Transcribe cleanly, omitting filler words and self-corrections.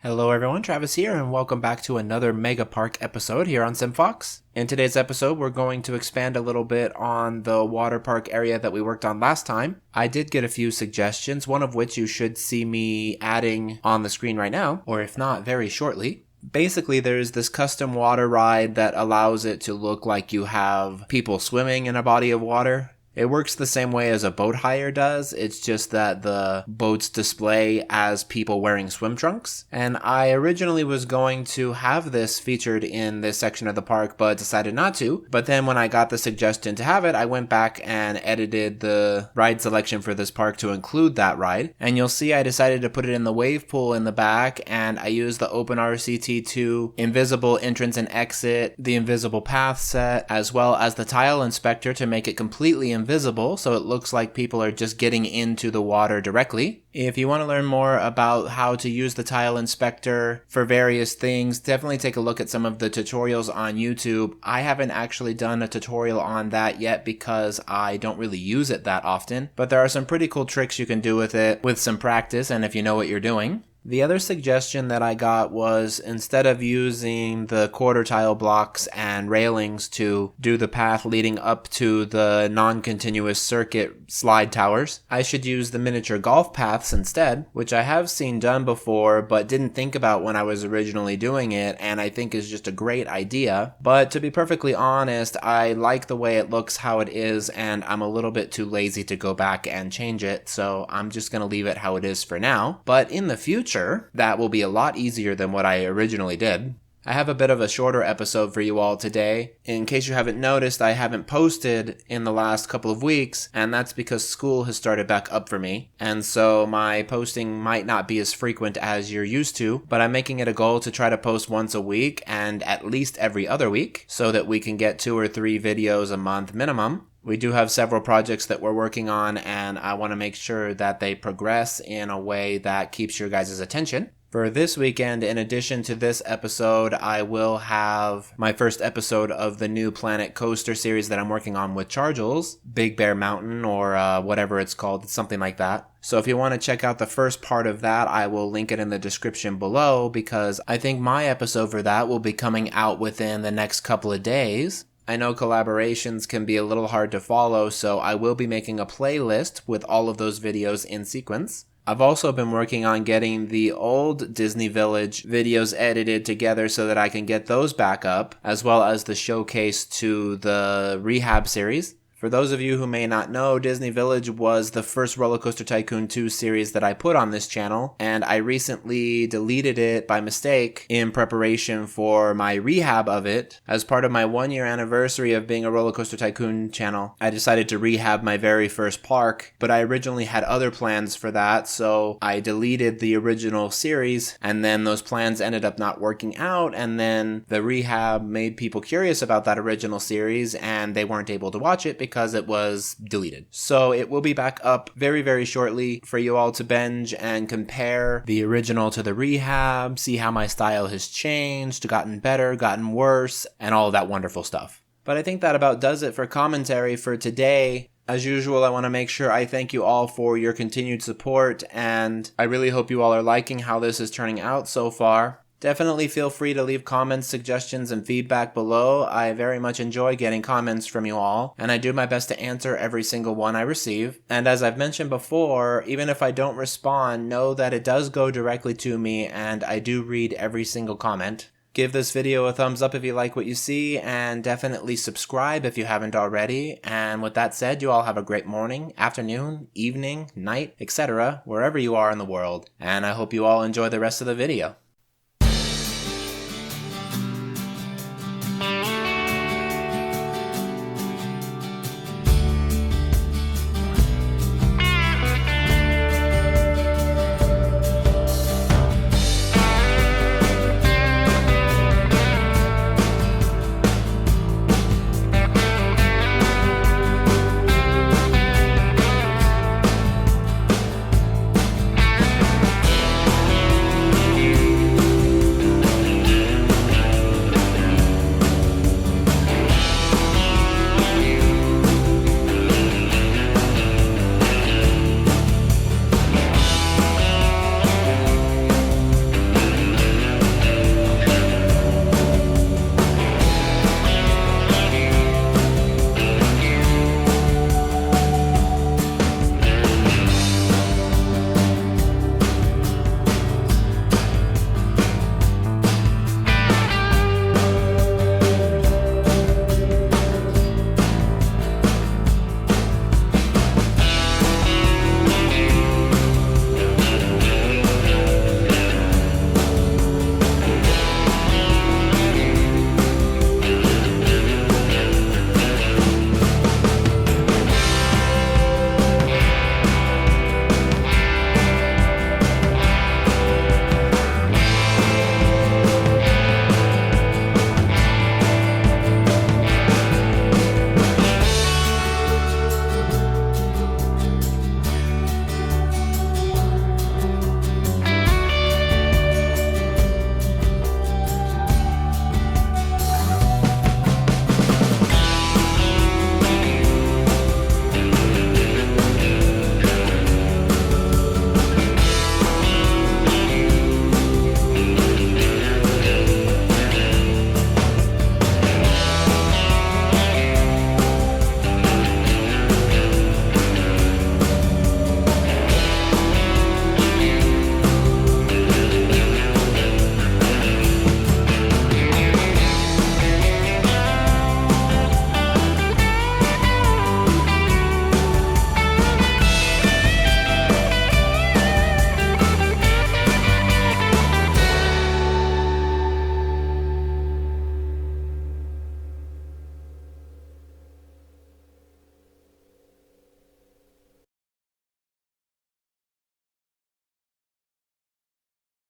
Hello everyone, Travis here, and welcome back to another Mega Park episode here on SimFox. In today's episode, we're going to expand a little bit on the water park area that we worked on last time. I did get a few suggestions, one of which you should see me adding on the screen right now, or if not, very shortly. Basically, there's this custom water ride that allows it to look like you have people swimming in a body of water. It works the same way as a boat hire does, it's just that the boats display as people wearing swim trunks. And I originally was going to have this featured in this section of the park, but decided not to. But then when I got the suggestion to have it, I went back and edited the ride selection for this park to include that ride. And you'll see I decided to put it in the wave pool in the back, and I used the OpenRCT2 invisible entrance and exit, the invisible path set, as well as the tile inspector to make it completely invisible, so it looks like people are just getting into the water directly. If you want to learn more about how to use the tile inspector for various things, definitely take a look at some of the tutorials on YouTube. I haven't actually done a tutorial on that yet because I don't really use it that often, but there are some pretty cool tricks you can do with it with some practice and if you know what you're doing. The other suggestion that I got was instead of using the quarter tile blocks and railings to do the path leading up to the non-continuous circuit slide towers, I should use the miniature golf paths instead, which I have seen done before but didn't think about when I was originally doing it, and I think is just a great idea. But to be perfectly honest, I like the way it looks how it is, and I'm a little bit too lazy to go back and change it, so I'm just going to leave it how it is for now. But in the future, that will be a lot easier than what I originally did. I have a bit of a shorter episode for you all today. In case you haven't noticed, I haven't posted in the last couple of weeks, and that's because school has started back up for me. And so my posting might not be as frequent as you're used to, but I'm making it a goal to try to post once a week and at least every other week so that we can get 2 or 3 videos a month minimum. We do have several projects that we're working on, and I want to make sure that they progress in a way that keeps your guys' attention. For this weekend, in addition to this episode, I will have my first episode of the new Planet Coaster series that I'm working on with Chargels, Big Bear Mountain, or whatever it's called, something like that. So if you want to check out the first part of that, I will link it in the description below, because I think my episode for that will be coming out within the next couple of days. I know collaborations can be a little hard to follow, so I will be making a playlist with all of those videos in sequence. I've also been working on getting the old Disney Village videos edited together so that I can get those back up, as well as the showcase to the Rehab series. For those of you who may not know, Disney Village was the first Roller Coaster Tycoon 2 series that I put on this channel, and I recently deleted it by mistake in preparation for my rehab of it. As part of my 1-year anniversary of being a Roller Coaster Tycoon channel, I decided to rehab my very first park, but I originally had other plans for that, so I deleted the original series, and then those plans ended up not working out, and then the rehab made people curious about that original series, and they weren't able to watch it because it was deleted. So it will be back up very, very shortly for you all to binge and compare the original to the rehab, see how my style has changed, gotten better, gotten worse, and all of that wonderful stuff. But I think that about does it for commentary for today. As usual, I want to make sure I thank you all for your continued support, and I really hope you all are liking how this is turning out so far. Definitely feel free to leave comments, suggestions, and feedback below. I very much enjoy getting comments from you all, and I do my best to answer every single one I receive. And as I've mentioned before, even if I don't respond, know that it does go directly to me, and I do read every single comment. Give this video a thumbs up if you like what you see, and definitely subscribe if you haven't already. And with that said, you all have a great morning, afternoon, evening, night, etc., wherever you are in the world. And I hope you all enjoy the rest of the video.